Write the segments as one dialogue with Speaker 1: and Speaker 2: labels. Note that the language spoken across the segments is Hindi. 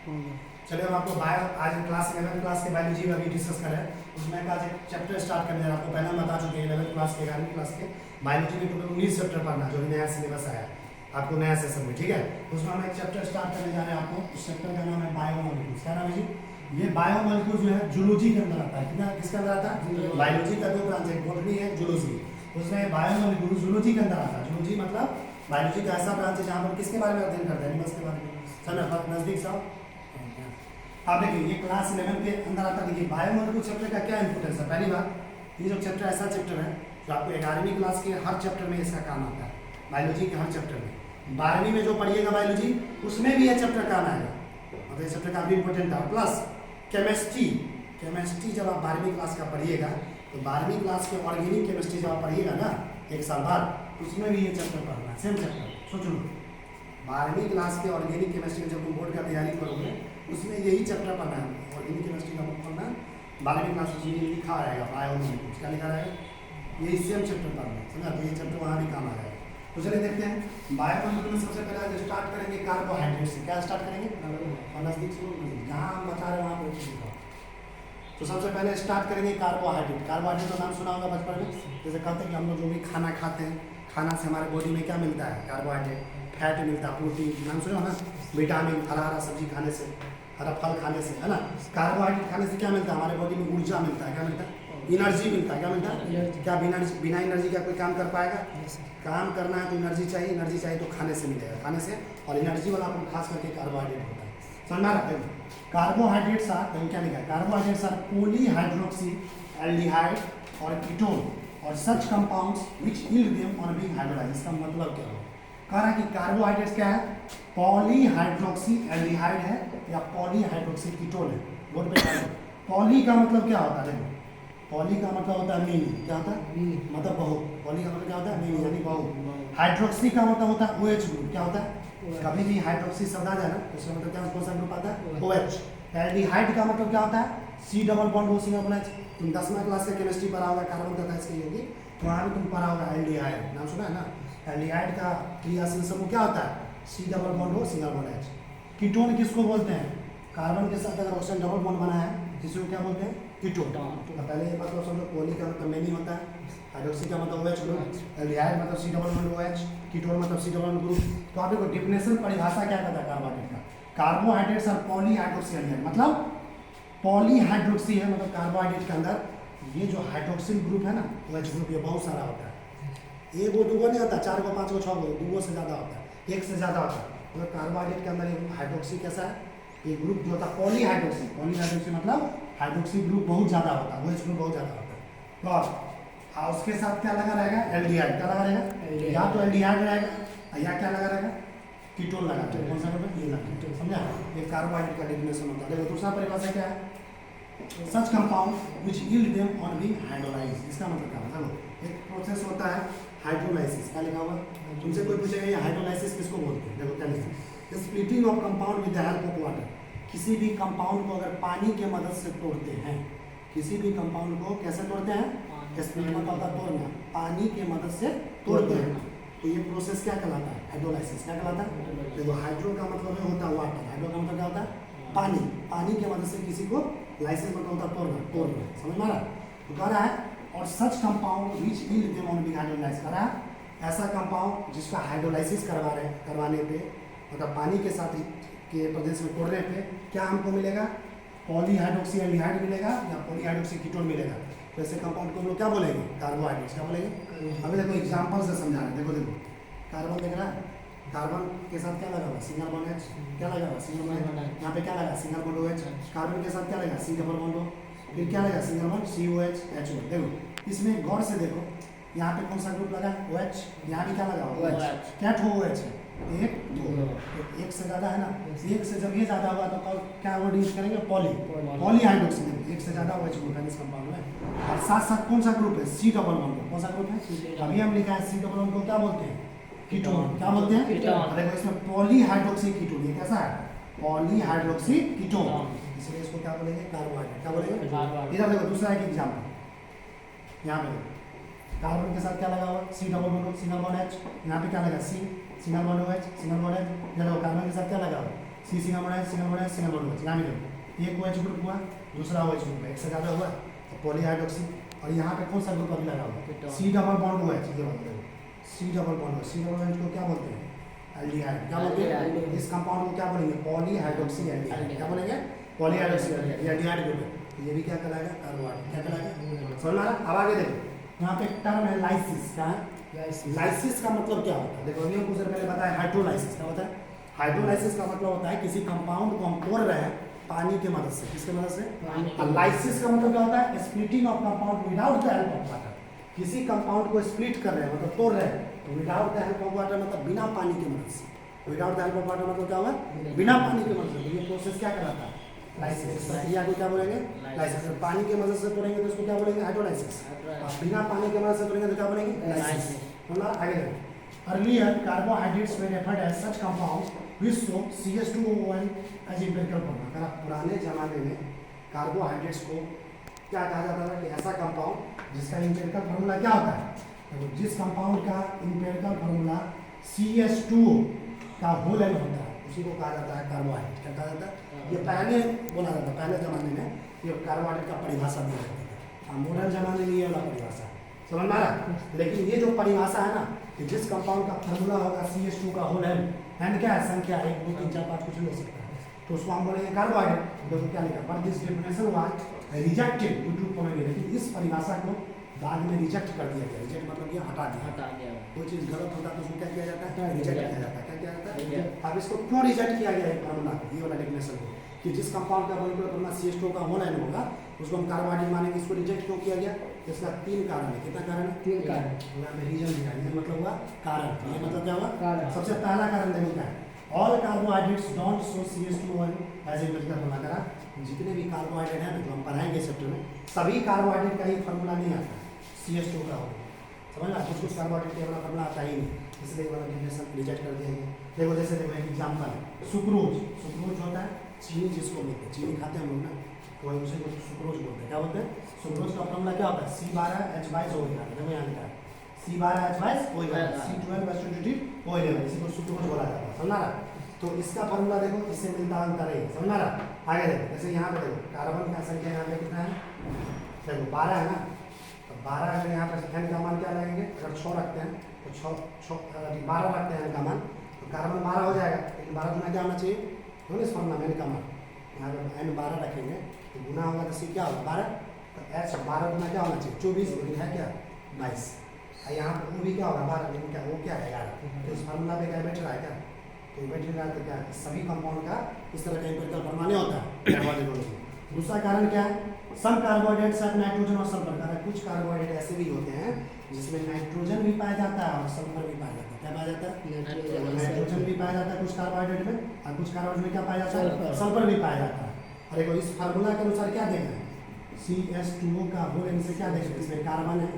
Speaker 1: चलिए हम आपको बायो आज क्लास 11 क्लास के बायोलॉजी में अभी डिस्कस कर रहे हैं। उसमें आज एक चैप्टर स्टार्ट करने जा रहे हैं। आपको पहले हम बता चुके हैं 11 क्लास के 11वीं क्लास के बायोलॉजी में टोटल 19 चैप्टर पढ़ना जो नया सिलेबस आया आपको नया सेशन में, ठीक है। उसमें हम एक चैप्टर स्टार्ट करने जा रहे हैं। आपको उस चैप्टर का नाम है बायोमोलिक्यूल्स। क्या नाम है जी? ये बायोमोलिक्यूल्स जो है जूलॉजी के अंदर आता है। कितना किसके अंदर आता है? बायोलॉजी का दो ब्रांच है, बॉटनी है, जूलॉजी। उसमें बायोमोलिक्यूल्स जूलॉजी के अंदर आता है। जूलॉजी मतलब बायोलॉजी का ऐसा ब्रांच है जहाँ पर किसके बारे में अध्ययन करते हैं? एनिमल्स के बारे में। सर नजदीक साहब आप देखिए ये क्लास 11 के अंदर आता है। देखिए बायोमोलिक्यूल चैप्टर का क्या इंपोर्टेंस है? पहली बात ये जो चैप्टर ऐसा चैप्टर है जो आपको 11वीं क्लास के हर चैप्टर में इसका काम आता है। बायोलॉजी के हर चैप्टर में 12वीं में जो पढ़िएगा बायोलॉजी उसमें भी ये चैप्टर काम आएगा। मतलब ये चैप्टर काफी इंपॉर्टेंट है। प्लस केमिस्ट्री जब आप 12वीं क्लास का पढ़िएगा तो 12वीं क्लास के ऑर्गेनिक केमिस्ट्री जब आप पढ़िएगा ना एक साल बाद उसमें भी ये चैप्टर पढ़ना है। सेम चैप्टर सोच लो 12वीं क्लास के ऑर्गेनिक केमिस्ट्री जब तुम बोर्ड का तैयारी करोगे उसमें यही चैप्टर पढ़ना है। ऑर्गेनिक केमिस्ट्री का बुक पढ़ना है 12वीं क्लास में लिखा रहेगा बायोमोलिक्यूल्स। क्या लिखा रहेगा? यही सेम चैप्टर पढ़ना है, समझा? तो ये चैप्टर वहाँ भी काम आएगा। तो चलिए देखते हैं बायोमोलिक्यूल में सबसे पहले स्टार्ट करेंगे कार्बोहाइड्रेट से। क्या स्टार्ट करेंगे? और नजदीक से जहाँ हम बता रहे हैं वहाँ पर। तो सबसे पहले स्टार्ट करेंगे कार्बोहाइड्रेट। कार्बोहाइड्रेट का नाम सुना होगा बचपन में। जैसे कहते हैं कि हम लोग जो भी खाना खाते हैं खाना से हमारे बॉडी में क्या मिलता है? कार्बोहाइड्रेट, फैट मिलता है, प्रोटीन, नाम सुना ना, विटामिन, हरा हरा सब्जी खाने से, हरा फल खाने से, है ना। कार्बोहाइड्रेट खाने से क्या मिलता है? हमारे बॉडी में ऊर्जा मिलता है। क्या मिलता है? एनर्जी मिलता है। क्या मिलता है? क्या बिना एनर्जी का कोई काम कर पाएगा? काम करना है तो एनर्जी चाहिए। एनर्जी चाहिए तो खाने से मिलेगा, खाने से। और एनर्जी वाला अपन खास करके कार्बोहाइड्रेट होता है। समझ में आ रहा है? कार्बोहाइड्रेट्स आर, क्या लिखा है? कार्बोहाइड्रेट्स आर पॉलीहाइड्रोक्सी एल्डिहाइड और कीटोन और such compounds which yield them on being hydrolysed. इसका मतलब क्या है? कह रहा है कि कार्बोहाइड्रेट्स क्या है? पॉलीहाइड्रोक्सी एल्डिहाइड है या पॉलीहाइड्रोक्सी कीटोन है। बोर्ड पे डालो। पॉली का मतलब क्या होता है? देखो पॉली का मतलब होता है मेनी। क्या होता है? मतलब बहु। पॉली का मतलब क्या होता है? मेनी यानी बहु। हाइड्रोक्सी का मतलब होता है OH ग्रुप। क्या होता है? कभी भी हाइड्रोक्सी शब्द आ जाए ना उसका मतलब क्या कौन सा ग्रुप आता है? OH। एल्डिहाइड का मतलब क्या होता है? C double bond O single bond H। तुम 10वीं क्लास के केमिस्ट्री पढ़ा होगा, कार्बन तथा इसकी होगी तो वहाँ भी तुम पढ़ा होगा एल्डिहाइड। नाम सुना है ना? एल्डिहाइड का क्रियाशील समूह क्या होता है? C double bond O single bond H। Ketone किसको बोलते हैं? कार्बन के साथ अगर ऑक्सीजन डबल बॉन्ड बना है जिसको क्या बोलते हैं? कीटोन। तो पहले ये बात समझो, पॉली का मतलब मेनी होता है, हाइड्रोक्सी का मतलब OH ग्रुप, एल्डिहाइड मतलब C double bond OH, ketone मतलब C डबल बॉन्ड ग्रुप। तो आप देखो डिफिनेशन परिभाषा क्या कहता है कार्बोहाइड्रेट का? Carbohydrates are polyhydroxy aldehyde. मतलब पॉलीहाइड्रोक्सी है मतलब कार्बोहाइड्रेट के अंदर ये जो हाइड्रोक्सिल ग्रुप है ना OH ग्रुप ये बहुत सारा होता है। एक गो दो नहीं होता, 4 गो 5 गो 6 गो, 2 से ज़्यादा होता है, 1 से ज़्यादा होता है। मतलब कार्बोहाइड्रेट के अंदर एक हाइड्रोक्सी कैसा है? ये ग्रुप जो होता है पॉलीहाइड्रोक्सी। पॉलीहाइड्रोक्सी मतलब हाइड्रोक्सी ग्रुप बहुत ज़्यादा होता है, OH ग्रुप बहुत ज़्यादा होता है। तो उसके साथ क्या लगा रहेगा? एल्डिहाइड। क्या लगा रहेगा? या तो एल्डिहाइड रहेगा या क्या लगा रहेगा? कीटोन लगा रहेगा। कौन सा ग्रुप? ये लगा। समझा? ये कार्बोहाइड्रेट का डेफिनेशन होता है। देखो दूसरा परिभाषा क्या है? Such compound which yield them on being hydrolysed. इसका मतलब क्या है? एक प्रोसेस होता है हाइड्रोलाइसिस। क्या लिखा हुआ? तुमसे कोई पूछेगा ये हाइड्रोलाइसिस किसको बोलते हैं? देखो क्या लिखा है? Splitting of compound with the help of water. किसी भी कंपाउंड को अगर पानी के मदद से तोड़ते हैं, किसी भी कंपाउंड को कैसे तोड़ते हैं? स्प्लिट मतलब तोड़ना, पानी के मदद से तोड़ते हैं। तो ये प्रोसेस क्या कहलाता है? हाइड्रोलाइसिस। क्या कहलाता है? देखो हाइड्रो का मतलब होता है वाटर, हाइड्रो का मतलब क्या होता है? पानी। पानी की मदद से किसी को लाइसिस मतलब होता है तोड़ना। समझ में आ रहा? तो कह रहा है और such compound which yield them on being hydrolysed. कह रहा है ऐसा कंपाउंड जिसका हाइड्रोलाइसिस करवाने पे मतलब पानी के साथ के प्रदेश में तोड़ने पे क्या हमको मिलेगा? पॉलीहाइड्रोक्सी एल्डिहाइड मिलेगा या पॉलीहाइड्रोक्सी कीटोन मिलेगा। तो ऐसे कंपाउंड को हम लोग क्या बोलेंगे? कार्बोहाइड्रेट्स। क्या बोलेंगे? अभी देखो एग्जांपल से समझा रहे हैं। देखो कार्बन देख रहा है? कार्बन के साथ क्या लगा हुआ? Single bond H। क्या लगा हुआ? Single bond H। यहाँ पे क्या लगा? Single bond OH। कार्बन के साथ क्या लगा? C double bond O। फिर क्या लगा? Single bond COH H। देखो इसमें गौर से देखो यहाँ पे कौन सा ग्रुप लगा? OH। यहाँ भी क्या लगा हुआ? OH। क्या ठो OH है? 1 2। एक से ज़्यादा है ना? एक से जब ये ज़्यादा हुआ तो क्या वर्ड यूज करेंगे? पॉलीहाइड्रोक्सी। एक से ज़्यादा OH ग्रुप है इस कंपाउंड में। और साथ साथ कौन सा ग्रुप है? C double bond. कौन सा ग्रुप है? अभी हम लिखा है C डबल बॉन्ड को क्या बोलते हैं? कीटोन। क्या बोलते हैं? कीटोन। देखो इसमें पॉलीहाइड्रोक्सी कीटोन। ये कैसा है? Polyhydroxy ketone. इसलिए इसको क्या बोलेंगे? कार्बोहाइड्रेट। क्या बोलेंगे? इधर देखो दूसरा एक एग्जांपल। यहाँ पे कार्बन के साथ क्या लगा हुआ? C double bond single bond H। यहाँ पे क्या लगा? C single bond OH single bond H। देखो कार्बन के साथ क्या लगा हुआ? C single bond single bond single bond. यहाँ भी देखो एक OH ग्रुप हुआ, दूसरा OH ग्रुप, एक से ज़्यादा हुआ तो पॉलीहाइड्रोक्सी। और यहाँ पे कौन सा ग्रुप अभी लगा हुआ? C डबल बॉन्ड हुआ है। C double bond, C double bond को क्या बोलते हैं? एल्डिहाइड। क्या बोलते हैं? इस कंपाउंड को क्या बोलेंगे? Polyhydroxy aldehyde. क्या बोलेंगे? Polyhydroxy aldehyde. ये एल्डिहाइड ग्रुप है, तो ये भी क्या कहलाएगा? कार्बोहाइड्रेट। क्या कहलाएगा? समझ में आ रहा? अब आगे देखो, यहाँ पे एक टर्म है लाइसिस। क्या है? लाइसिस का मतलब क्या होता है? देखो अभी हम कुछ देर पहले बताया हाइड्रोलाइसिस। क्या होता है? हाइड्रोलाइसिस का मतलब होता है किसी कंपाउंड को हम तोड़ रहे हैं पानी की मदद से। किसकी मदद से? और लाइसिस का मतलब क्या होता है? Splitting of compound without the help of water. किसी कंपाउंड को स्प्लिट कर रहे हैं, मतलब तोड़ रहे हैं, तो without the help of water मतलब बिना पानी की मदद से। Without the help of water मतलब क्या होगा? बिना पानी की मदद से। तो ये प्रोसेस क्या कहलाता है? लाइसिस। प्रक्रिया को क्या बोलेंगे? लाइसिस। पानी की मदद से तोड़ेंगे तो उसको क्या बोलेंगे? हाइड्रोलाइसिस। और बिना पानी की मदद से तोड़ेंगे तो क्या बोलेंगे? लाइसिस। मतलब आगे देखो, earlier carbohydrates were referred as such compounds which show CH2ON as empirical formula। पुराने जमाने में कार्बोहाइड्रेट्स को क्या कहा जाता था? कि ऐसा कंपाउंड जिसका इंपेरिकल फार्मूला क्या होता है? तो जिस कंपाउंड का इंपेरिकल फार्मूला CH2O का होल एन होता है उसी को कहा जाता है कार्बोहाइड्रेट। क्या कहा जाता है? ये पहले बोला जाता, पहले जमाने में ये कार्बोहाइड्रेट का परिभाषा दिया जाता था। मॉडर्न जमाने में ये वाला परिभाषा समझ में आ रहा? लेकिन ये जो परिभाषा है ना, कि जिस कंपाउंड का फार्मूला होगा CH2 का होल एन क्या है? संख्या 1 2 3 4 5 कुछ भी हो सकता है, तो उसको हम बोलेंगे कार्बोहाइड्रेट। देखो क्या लिखा, but this definition was rejected due to पोमेनिया। लेकिन इस परिभाषा को बाद में रिजेक्ट कर दिया गया। रिजेक्ट मतलब ये हटा दिया। कोई चीज़ गलत होता है तो उसको क्या किया जाता है? रिजेक्ट किया जाता है। क्या किया जाता है? अब इसको क्यों रिजेक्ट किया गया है फार्मूला, ये वाला डेफिनेशन को, कि जिस कंपाउंड का मोलिकुलर फार्मूला CH2 का होल एन होगा उसको हम कार्बोहाइड्रेट मानेंगे। इसको रिजेक्ट क्यों किया गया? इसका 3 कारण है। कितना कारण है? 3 कारण। यहाँ पे रीजन दिखा, ये मतलब हुआ कारण। ये मतलब क्या हुआ? कारण। सबसे पहला कारण देखो क्या है? All carbohydrates don't show CH2ON as empirical formula. करा जितने भी कार्बोहाइड्रेट हैं तो हम पढ़ाएंगे चैप्टर में, सभी कार्बोहाइड्रेट का ही फार्मूला नहीं आता CH2 का होगा। समझ ला? कुछ कुछ कार्बोहाइड्रेट का वाला फार्मूला आता ही नहीं, इसलिए वाला डेफिनेशन रिजेक्ट कर दिया गया। देखो जैसे देखो एक एग्जांपल है, सुक्रोज। सुक्रोज होता है चीनी, जिसको बोलते हैं, चीनी खाते हैं हम लोग ना, तो उसे सुक्रोज बोलते हैं। क्या बोलते हैं? सुक्रोज का फार्मूला क्या होता है? C12H22O11। देखो यहाँ लिखा है C12H22O11, C12H22O11, इसी को सुक्रोज बोला जाता है। समझा रहा? तो इसका फार्मूला देखो, इससे मिलता अंतर है। समझा रहा? आगे देखो, जैसे यहाँ पे देखो कार्बन का संख्या यहाँ पे कितना है? देखो 12 है ना, तो 12 अगर यहाँ पर एन का मान क्या लगेंगे? अगर 6 रखते हैं तो 12 रखते हैं एन का मान, तो कार्बन 12 हो जाएगा। लेकिन 12 गुना क्या होना चाहिए? इस फार्मूला में एन का मान यहाँ पर एन 12 रखेंगे तो गुना होगा तो सी क्या होगा? 12। तो H 12 गुना क्या होना चाहिए? 24। लेकिन है क्या? 22। और यहाँ पर वो भी क्या होगा? 12। लेकिन क्या वो क्या है? 11। तो इस फार्मूला पे क्या बैठ रहा है? क्या तो बैठ रहा है? तो क्या सभी कंपाउंड का इस तरह का इंपेरिकल फार्मूला नहीं होता है। दूसरा कारण क्या है? सम कार्बोहाइड्रेट्स हैं नाइट्रोजन और सल्फर। कारण कुछ कार्बोहाइड्रेट ऐसे भी होते हैं जिसमें नाइट्रोजन भी पाया जाता है और सल्फर भी पाया जाता है। क्या पाया जाता है? नाइट्रोजन भी पाया जाता है कुछ कार्बोहाइड्रेट में, और कुछ कार्बोहाइड्रेट में क्या पाया जाता है? सल्फर भी पाया जाता है। और देखो इस फार्मूला के अनुसार क्या देखना है? CH2O का होल एन से क्या देखना है? इसमें कार्बन है,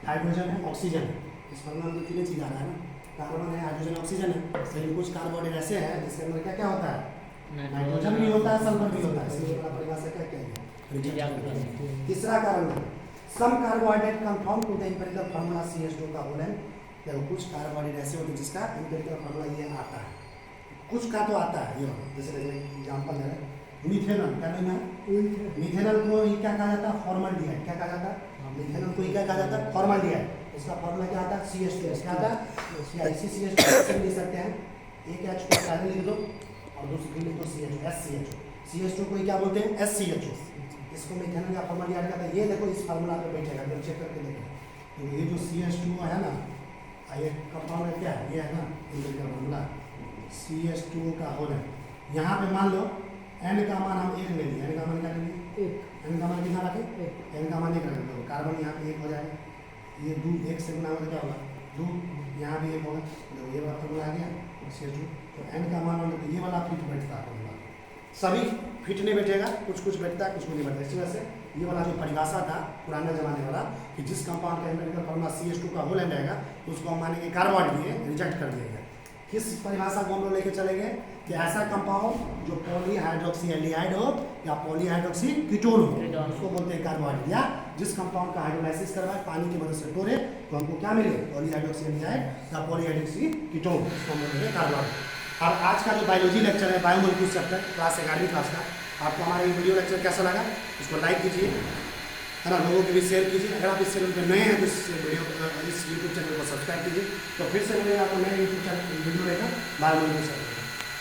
Speaker 1: हाइड्रोजन है, ऑक्सीजन है। इस फार्मूला में तीन चीज़ आ रहा है ना, कार्बन है, हाइड्रोजन, ऑक्सीजन है। लेकिन कुछ कार्बोहाइड्रेट ऐसे हैं जिसके अंदर क्या क्या होता है? नाइट्रोजन भी होता है, सल्फर भी होता है। इसलिए वाला परिभाषा क्या किया गया? तीसरा कारण है some carbohydrate confirm to the empirical formula CH2 का होल एन। देखो कुछ कार्बोहाइड्रेट ऐसे होते हैं जिसका इंपेरिकल फार्मूला ये आता है, कुछ का तो आता है। ये जैसे एग्जाम्पल है मिथेनॉल। क्या लेना है? मिथेनॉल को ये क्या कहा जाता है? फॉर्मल्डिहाइड। क्या कहा जाता है? मिथेनॉल को ये क्या कहा जाता है? फॉर्मल्डिहाइड। इसका फार्मूला क्या आता है? CH2। क्या आता है? इसी CH2 से लिख सकते हैं, एक H को पहले लिख दो और दूसरी लिख दो SCHO। CH2 को क्या बोलते हैं? SCHO। इसको मिथेनॉल का फार्मूला याद करता है। ये देखो इस फार्मूला पे बैठेगा, जब चेक करके देखो तो ये जो CH2 है ना, ये कंपाउंड क्या है? ये है ना इंपेरिकल फार्मूला CH2O का होल है। यहाँ पे मान लो एन का मान हम 1 ले लिया। एन का मान क्या लेंगे? 1। एन का मान कितना रखें? एन का मान 1 रखें। तो कार्बन यहाँ पे 1 हो जाएगा, ये 2 1 से गुना होगा क्या होगा? 2। यहाँ भी 1 होगा, तो ये वाला फार्मूला आ गया CH2। तो एन का मान होगा तो ये वाला फिट बैठता है फार्मूला। सभी फिट नहीं बैठेगा, कुछ कुछ बैठता है, कुछ नहीं बैठता। इसी वजह से ये वाला जो परिभाषा था पुराने जमाने वाला कि जिस कंपाउंड का इंपेरिकल फार्मूला CH2 का होल एन रहेगा उसको हम मानेंगे कार्बोहाइड्रेट, रिजेक्ट कर दिया गया। किस परिभाषा को हम लोग लेके चलेंगे कि ऐसा कंपाउंड जो पॉलीहाइड्रोक्सी एल्डिहाइड हो या पॉलीहाइड्रोक्सी कीटोन हो उसको बोलते हैं कार्बोहाइड्रेट। या जिस कंपाउंड का हाइड्रोलाइसिस करवाए पानी की मदद से तोड़े तो हमको क्या मिले? पॉलीहाइड्रोक्सी एल्डिहाइड या पॉलीहाइड्रोक्सी कीटोन, उसको हम बोलेंगे कार्बोहाइड्रेट। और आज का जो बायोलॉजी लेक्चर है बायोमोलिक्यूल्स चैप्टर क्लास 11वीं क्लास का, आपको हमारा ये वीडियो लेक्चर कैसा लगा इसको लाइक कीजिए, है ना, लोगों के भी शेयर कीजिए। अगर आप इस चैनल पर नए हैं तो इस यूट्यूब चैनल को सब्सक्राइब कीजिए। तो फिर से मिलेगा आपको नए यूट्यूब चैनल वीडियो लेकर बायोमोलिक्यूल्स।